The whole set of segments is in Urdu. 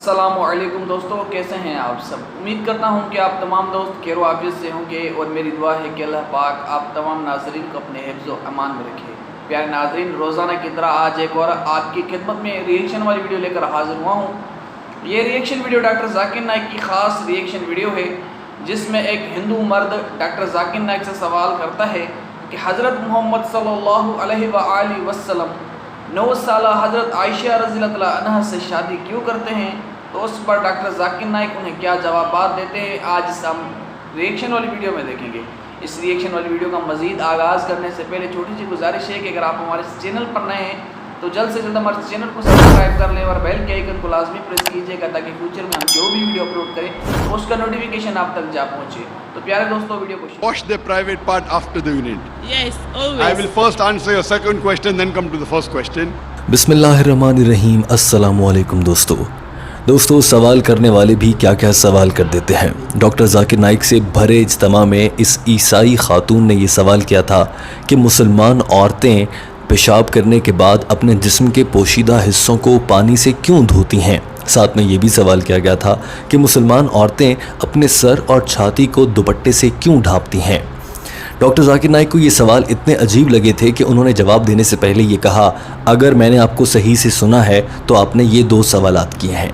السلام علیکم دوستو، کیسے ہیں آپ سب؟ امید کرتا ہوں کہ آپ تمام دوست خیر و عافیت سے ہوں گے، اور میری دعا ہے کہ اللہ پاک آپ تمام ناظرین کو اپنے حفظ و امان میں رکھے۔ پیارے ناظرین، روزانہ کی طرح آج ایک اور آپ کی خدمت میں ریئیکشن والی ویڈیو لے کر حاضر ہوا ہوں۔ یہ reaction video doctor Zakir Naik کی خاص ریئیکشن ویڈیو ہے، جس میں ایک ہندو مرد ڈاکٹر ذاکر نائک سے سوال کرتا ہے کہ حضرت محمد صلی اللہ علیہ وآلہ وسلم 9 سالہ حضرت عائشہ رضی اللہ عنہ سے شادی کیوں کرتے ہیں؟ تو اس پر ڈاکٹر ذاکر نائک انہیں کیا جوابات دیتے ہیں، آج اس ہم ریئیکشن والی ویڈیو میں دیکھیں گے۔ اس ریئیکشن والی ویڈیو کا مزید آغاز کرنے سے پہلے چھوٹی سی گزارش ہے کہ اگر آپ ہمارے چینل پر نئے ہیں تو جلد سے جلد ہمارے چینل کو سبسکرائب کر لیں اور بیل کے آئیکن کو لازمی پریس کیجیے گا، تاکہ فیوچر میں ہم جو بھی ویڈیو اپلوڈ کریں تو اس کا نوٹیفیکیشن آپ تک جا پہنچے۔ تو پیارے دوستو، ویڈیو کو Watch the private part after the unit. Yes, always. I will first answer your second question, then come to the first question. بسم اللہ الرحمن الرحیم۔ السلام علیکم دوستو، سوال کرنے والے بھی کیا کیا سوال کر دیتے ہیں۔ ڈاکٹر ذاکر نائک سے بھرے اجتماع میں اس عیسائی خاتون نے یہ سوال کیا تھا کہ مسلمان عورتیں پیشاب کرنے کے بعد اپنے جسم کے پوشیدہ حصوں کو پانی سے کیوں دھوتی ہیں۔ ساتھ میں یہ بھی سوال کیا گیا تھا کہ مسلمان عورتیں اپنے سر اور چھاتی کو دوپٹے سے کیوں ڈھانپتی ہیں۔ ڈاکٹر ذاکر نائک کو یہ سوال اتنے عجیب لگے تھے کہ انہوں نے جواب دینے سے پہلے یہ کہا، اگر میں نے آپ کو صحیح سے سنا ہے تو آپ نے یہ 2 سوالات کیے ہیں۔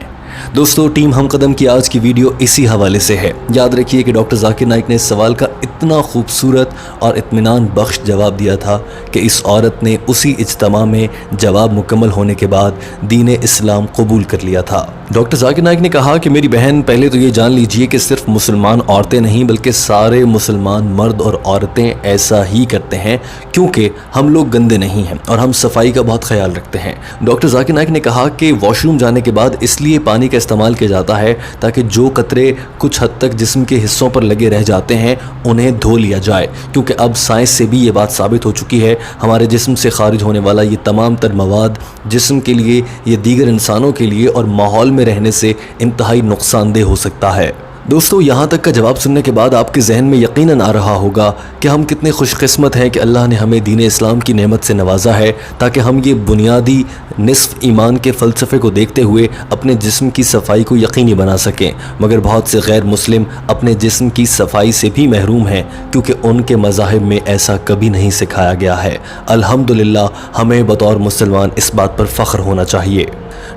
دوستو، ٹیم ہم قدم کی آج کی ویڈیو اسی حوالے سے ہے۔ یاد رکھیے کہ ڈاکٹر ذاکر نائک نے اس سوال کا اتنا خوبصورت اور اطمینان بخش جواب دیا تھا کہ اس عورت نے اسی اجتماع میں جواب مکمل ہونے کے بعد دین اسلام قبول کر لیا تھا۔ ڈاکٹر ذاکر نائک نے کہا کہ میری بہن، پہلے تو یہ جان لیجئے کہ صرف مسلمان عورتیں نہیں بلکہ سارے مسلمان مرد اور عورتیں ایسا ہی کرتے ہیں، کیونکہ ہم لوگ گندے نہیں ہیں اور ہم صفائی کا بہت خیال رکھتے ہیں۔ ڈاکٹر ذاکر نائک نے کہا کہ واش روم جانے کے بعد اس لیے پانی کا استعمال کیا جاتا ہے تاکہ جو قطرے کچھ حد تک جسم کے حصوں پر لگے رہ جاتے ہیں انہیں دھو لیا جائے، کیونکہ اب سائنس سے بھی یہ بات ثابت ہو چکی ہے، ہمارے جسم سے خارج ہونے والا یہ تمام تر مواد جسم کے لیے یا دیگر انسانوں کے لیے اور ماحول میں رہنے سے انتہائی نقصان دہ ہو سکتا ہے۔ دوستو، یہاں تک کا جواب سننے کے بعد آپ کے ذہن میں یقیناً آ رہا ہوگا کہ ہم کتنے خوش قسمت ہیں کہ اللہ نے ہمیں دین اسلام کی نعمت سے نوازا ہے، تاکہ ہم یہ بنیادی نصف ایمان کے فلسفے کو دیکھتے ہوئے اپنے جسم کی صفائی کو یقینی بنا سکیں۔ مگر بہت سے غیر مسلم اپنے جسم کی صفائی سے بھی محروم ہیں، کیونکہ ان کے مذاہب میں ایسا کبھی نہیں سکھایا گیا ہے۔ الحمدللہ، ہمیں بطور مسلمان اس بات پر فخر ہونا چاہیے۔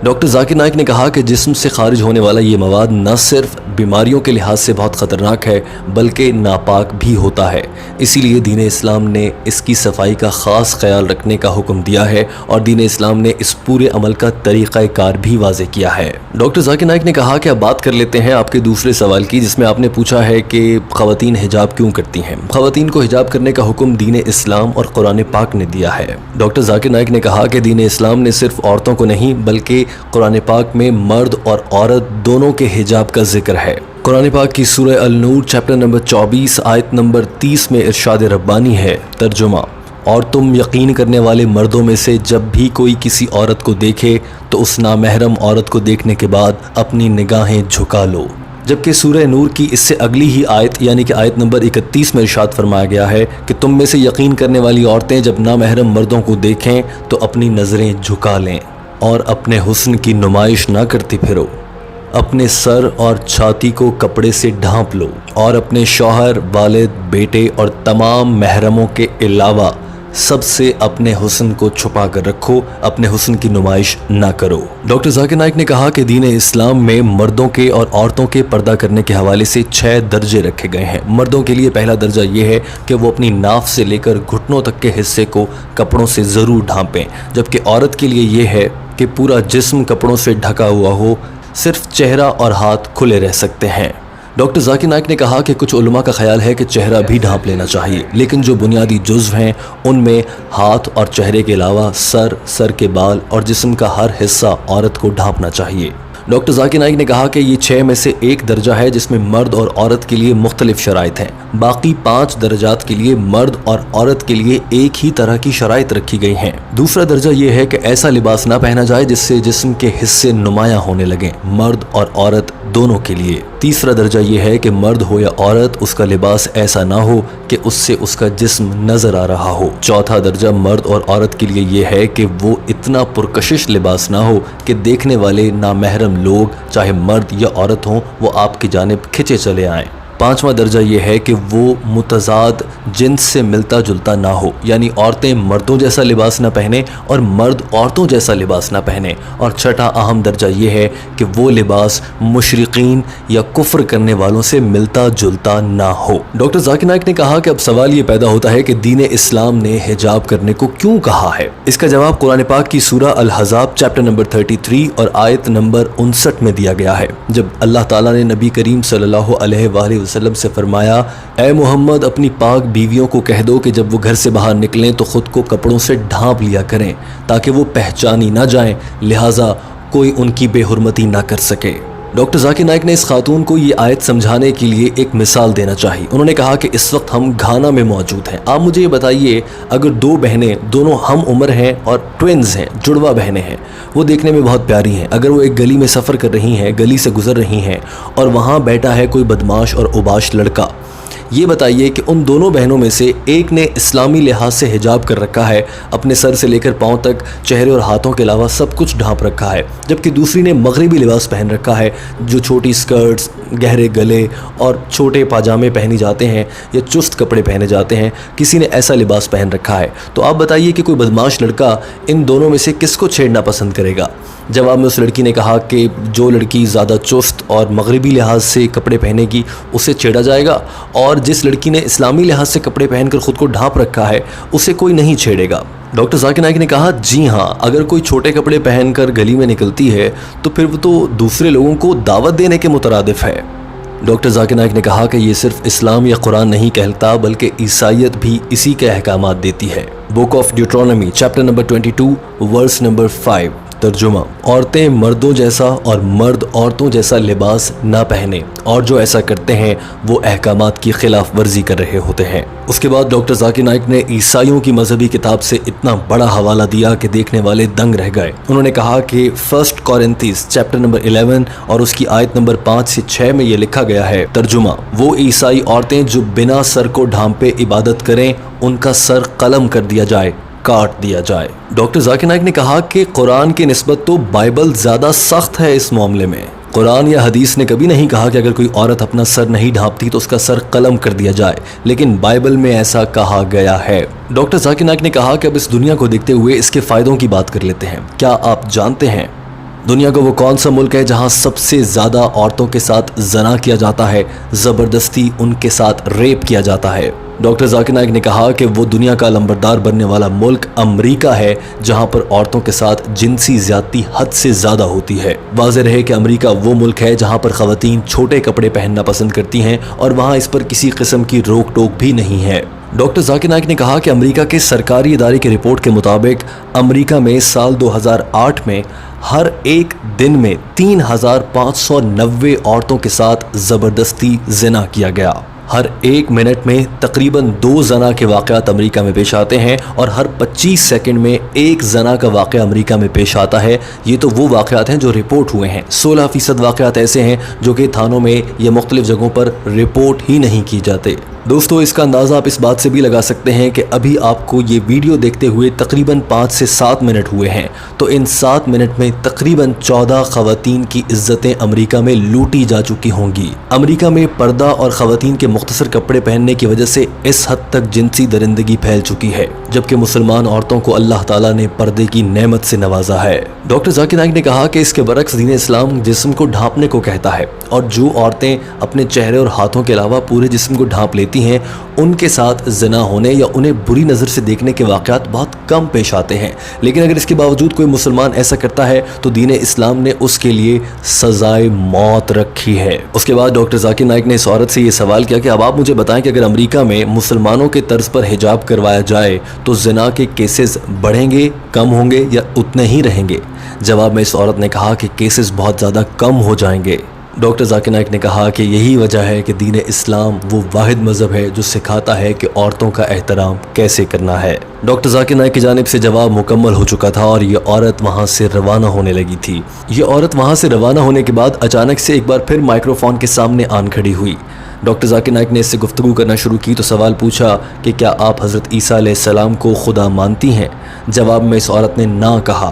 ڈاکٹر ذاکر نائک نے کہا کہ جسم سے خارج ہونے والا یہ مواد نہ صرف بیماریوں کے لحاظ سے بہت خطرناک ہے بلکہ ناپاک بھی ہوتا ہے، اسی لیے دین اسلام نے اس کی صفائی کا خاص خیال رکھنے کا حکم دیا ہے اور دین اسلام نے اس پورے عمل کا طریقہ کار بھی واضح کیا ہے۔ ڈاکٹر ذاکر نائک نے کہا کہ اب بات کر لیتے ہیں آپ کے دوسرے سوال کی، جس میں آپ نے پوچھا ہے کہ خواتین حجاب کیوں کرتی ہیں۔ خواتین کو حجاب کرنے کا حکم دین اسلام اور قرآن پاک نے دیا ہے۔ ڈاکٹر ذاکر نائک نے کہا کہ دین اسلام نے صرف عورتوں کو نہیں بلکہ قرآن پاک میں مرد اور عورت دونوں کے حجاب کا ذکر ہے۔ قرآن پاک کی سورہ النور چیپٹر نمبر 24 آیت نمبر 30 میں ارشاد ربانی ہے، ترجمہ: اور تم یقین کرنے والے مردوں میں سے جب بھی کوئی کسی عورت کو دیکھے تو اس نامحرم عورت کو دیکھنے کے بعد اپنی نگاہیں جھکا لو۔ جبکہ سورہ نور کی اس سے اگلی ہی آیت یعنی کہ آیت نمبر 31 میں ارشاد فرمایا گیا ہے کہ تم میں سے یقین کرنے والی عورتیں جب نامحرم مردوں کو دیکھیں تو اپنی نظریں جھکا لیں اور اپنے حسن کی نمائش نہ کرتی پھرو، اپنے سر اور چھاتی کو کپڑے سے ڈھانپ لو اور اپنے شوہر، والد، بیٹے اور تمام محرموں کے علاوہ سب سے اپنے حسن کو چھپا کر رکھو، اپنے حسن کی نمائش نہ کرو۔ ڈاکٹر ذاکر نائک نے کہا کہ دین اسلام میں مردوں کے اور عورتوں کے پردہ کرنے کے حوالے سے 6 درجے رکھے گئے ہیں۔ مردوں کے لیے پہلا درجہ یہ ہے کہ وہ اپنی ناف سے لے کر گھٹنوں تک کے حصے کو کپڑوں سے ضرور ڈھانپیں، جبکہ عورت کے لیے یہ ہے کہ پورا جسم کپڑوں سے ڈھکا ہوا ہو، صرف چہرہ اور ہاتھ کھلے رہ سکتے ہیں۔ ڈاکٹر ذاکر نائک نے کہا کہ کچھ علماء کا خیال ہے کہ چہرہ بھی ڈھانپ لینا چاہیے، لیکن جو بنیادی جزو ہیں ان میں ہاتھ اور چہرے کے علاوہ سر کے بال اور جسم کا ہر حصہ عورت کو ڈھانپنا چاہیے۔ ڈاکٹر ذاکر نائک نے کہا کہ یہ 6 میں سے ایک درجہ ہے جس میں مرد اور عورت کے لیے مختلف شرائط ہیں، باقی 5 درجات کے لیے مرد اور عورت کے لیے ایک ہی طرح کی شرائط رکھی گئی ہیں۔ دوسرا درجہ یہ ہے کہ ایسا لباس نہ پہنا جائے جس سے جسم کے حصے نمایاں ہونے لگیں، مرد اور عورت دونوں کے لیے۔ تیسرا درجہ یہ ہے کہ مرد ہو یا عورت اس کا لباس ایسا نہ ہو کہ اس سے اس کا جسم نظر آ رہا ہو۔ چوتھا درجہ مرد اور عورت کے لیے یہ ہے کہ وہ اتنا پرکشش لباس نہ ہو کہ دیکھنے والے نامحرم تمام لوگ چاہے مرد یا عورت ہوں وہ آپ کی جانب کھنچے چلے آئیں۔ پانچواں درجہ یہ ہے کہ وہ متضاد جنس سے ملتا جلتا نہ ہو، یعنی عورتیں مردوں جیسا لباس نہ پہنیں اور مرد عورتوں جیسا لباس نہ پہنیں۔ اور چھٹا اہم درجہ یہ ہے کہ وہ لباس مشرقین یا کفر کرنے والوں سے ملتا جلتا نہ ہو۔ ڈاکٹر ذاکر نائک نے کہا کہ اب سوال یہ پیدا ہوتا ہے کہ دین اسلام نے حجاب کرنے کو کیوں کہا ہے؟ اس کا جواب قرآن پاک کی سورہ الحزاب چیپٹر نمبر 33 اور آیت نمبر 59 میں دیا گیا ہے، جب اللہ تعالیٰ نے نبی کریم صلی اللہ علیہ وآلہ وسلم سے فرمایا، اے محمد اپنی پاک بیویوں کو کہہ دو کہ جب وہ گھر سے باہر نکلیں تو خود کو کپڑوں سے ڈھانپ لیا کریں تاکہ وہ پہچانی نہ جائیں، لہٰذا کوئی ان کی بے حرمتی نہ کر سکے۔ ڈاکٹر ذاکر نائک نے اس خاتون کو یہ آیت سمجھانے کے لیے ایک مثال دینا چاہی۔ انہوں نے کہا کہ اس وقت ہم گھانا میں موجود ہیں، آپ مجھے یہ بتائیے اگر دو بہنیں دونوں ہم عمر ہیں اور ٹوینز ہیں، جڑوا بہنیں ہیں، وہ دیکھنے میں بہت پیاری ہیں، اگر وہ ایک گلی میں سفر کر رہی ہیں، گلی سے گزر رہی ہیں اور وہاں بیٹھا ہے کوئی بدماش اور اوباش لڑکا، یہ بتائیے کہ ان دونوں بہنوں میں سے ایک نے اسلامی لحاظ سے حجاب کر رکھا ہے، اپنے سر سے لے کر پاؤں تک چہرے اور ہاتھوں کے علاوہ سب کچھ ڈھانپ رکھا ہے، جبکہ دوسری نے مغربی لباس پہن رکھا ہے جو چھوٹی سکرٹس، گہرے گلے اور چھوٹے پاجامے پہنی جاتے ہیں یا چست کپڑے پہنے جاتے ہیں، کسی نے ایسا لباس پہن رکھا ہے۔ تو آپ بتائیے کہ کوئی بدماش لڑکا ان دونوں میں سے کس کو چھیڑنا پسند کرے گا؟ جواب میں اس لڑکی نے کہا کہ جو لڑکی زیادہ چست اور مغربی لحاظ سے کپڑے پہنے گی اسے چھیڑا جائے گا، اور جس لڑکی نے اسلامی لحاظ سے کپڑے پہن کر خود کو ڈھانپ رکھا ہے اسے کوئی نہیں چھیڑے گا۔ ڈاکٹر ذاکر نائک نے کہا جی ہاں، اگر کوئی چھوٹے کپڑے پہن کر گلی میں نکلتی ہے تو پھر وہ تو دوسرے لوگوں کو دعوت دینے کے مترادف ہے۔ ڈاکٹر ذاکر نائک نے کہا کہ یہ صرف اسلام یا قرآن نہیں کہتا بلکہ عیسائیت بھی اسی کے احکامات دیتی ہے۔ Book of Deuteronomy chapter number 22 verse number 5۔ ترجمہ: عورتیں مردوں جیسا اور مرد عورتوں جیسا لباس نہ پہنے، اور جو ایسا کرتے ہیں وہ احکامات کی خلاف ورزی کر رہے ہوتے ہیں۔ اس کے بعد ڈاکٹر ذاکر نائک نے عیسائیوں کی مذہبی کتاب سے اتنا بڑا حوالہ دیا کہ دیکھنے والے دنگ رہ گئے۔ انہوں نے کہا کہ 1 کورنتھیس چیپٹر نمبر 11 اور اس کی آیت نمبر 5 سے 6 میں یہ لکھا گیا ہے، ترجمہ: وہ عیسائی عورتیں جو بنا سر کو ڈھانپے عبادت کریں ان کا سر قلم کر دیا جائے، کاٹ دیا جائے۔ ڈاکٹر ذاکر نائک نے کہا کہ قرآن کی نسبت تو بائبل زیادہ سخت ہے اس معاملے میں۔ قرآن یا حدیث نے کبھی نہیں کہا کہ اگر کوئی عورت اپنا سر نہیں ڈھانپتی تو اس کا سر قلم کر دیا جائے، لیکن بائبل میں ایسا کہا گیا ہے۔ ڈاکٹر ذاکر نائک نے کہا کہ اب اس دنیا کو دیکھتے ہوئے اس کے فائدوں کی بات کر لیتے ہیں۔ کیا آپ جانتے ہیں دنیا کا وہ کون سا ملک ہے جہاں سب سے زیادہ عورتوں کے ساتھ زنا کیا جاتا ہے، زبردستی ان کے ساتھ ریپ کیا جاتا ہے؟ ڈاکٹر ذاکر نائک نے کہا کہ وہ دنیا کا لمبردار بننے والا ملک امریکہ ہے جہاں پر عورتوں کے ساتھ جنسی زیادتی حد سے زیادہ ہوتی ہے۔ واضح رہے کہ امریکہ وہ ملک ہے جہاں پر خواتین چھوٹے کپڑے پہننا پسند کرتی ہیں اور وہاں اس پر کسی قسم کی روک ٹوک بھی نہیں ہے۔ ڈاکٹر ذاکر نائک نے کہا کہ امریکہ کے سرکاری ادارے کی رپورٹ کے مطابق امریکہ میں سال 2008 میں ہر ایک دن میں 3590 عورتوں کے ساتھ زبردستی زنا کیا گیا۔ ہر ایک منٹ میں تقریباً 2 زنا کے واقعات امریکہ میں پیش آتے ہیں اور ہر 25 سیکنڈ میں ایک زنا کا واقعہ امریکہ میں پیش آتا ہے۔ یہ تو وہ واقعات ہیں جو رپورٹ ہوئے ہیں۔ 16% واقعات ایسے ہیں جو کہ تھانوں میں یا مختلف جگہوں پر رپورٹ ہی نہیں کی جاتے۔ دوستو اس کا اندازہ آپ اس بات سے بھی لگا سکتے ہیں کہ ابھی آپ کو یہ ویڈیو دیکھتے ہوئے تقریباً 5 سے 7 منٹ ہوئے ہیں، تو ان 7 منٹ میں تقریباً 14 خواتین کی عزتیں امریکہ میں لوٹی جا چکی ہوں گی۔ امریکہ میں پردہ اور خواتین کے مختصر کپڑے پہننے کی وجہ سے اس حد تک جنسی درندگی پھیل چکی ہے، جبکہ مسلمان عورتوں کو اللہ تعالیٰ نے پردے کی نعمت سے نوازا ہے۔ ڈاکٹر ذاکر نائک نے کہا کہ اس کے برعکس دین اسلام جسم کو ڈھانپنے کو کہتا ہے، اور جو عورتیں اپنے چہرے اور ہاتھوں کے علاوہ پورے جسم کو ڈھانپ لیتی ہیں ان کے ساتھ زنا ہونے یا انہیں بری نظر سے دیکھنے کے واقعات بہت کم پیش آتے ہیں، لیکن اگر اس کے باوجود کوئی مسلمان ایسا کرتا ہے تو دین اسلام نے اس کے لیے سزائے موت رکھی ہے۔ اس کے بعد ڈاکٹر ذاکر نائک نے اس عورت سے یہ سوال کیا کہ اب آپ مجھے بتائیں کہ اگر امریکہ میں مسلمانوں کے طرز پر حجاب کروایا جائے تو زنا کے کیسز بڑھیں گے، کم ہوں گے یا اتنے ہی رہیں گے؟ جواب میں اس عورت نے کہا کہ کیسز بہت زیادہ کم ہو جائیں گے۔ ڈاکٹر ذاکر نائک نے کہا کہ یہی وجہ ہے کہ دین اسلام وہ واحد مذہب ہے جو سکھاتا ہے کہ عورتوں کا احترام کیسے کرنا ہے۔ ڈاکٹر ذاکر نائک کی جانب سے جواب مکمل ہو چکا تھا اور یہ عورت وہاں سے روانہ ہونے لگی تھی۔ یہ عورت وہاں سے روانہ ہونے کے بعد اچانک سے ایک بار پھر مائکروفون کے سامنے آن کھڑی ہوئی۔ ڈاکٹر ذاکر نائک نے اس سے گفتگو کرنا شروع کی تو سوال پوچھا کہ کیا آپ حضرت عیسیٰ علیہ السلام کو خدا مانتی ہیں؟ جواب میں اس عورت نے نہ کہا۔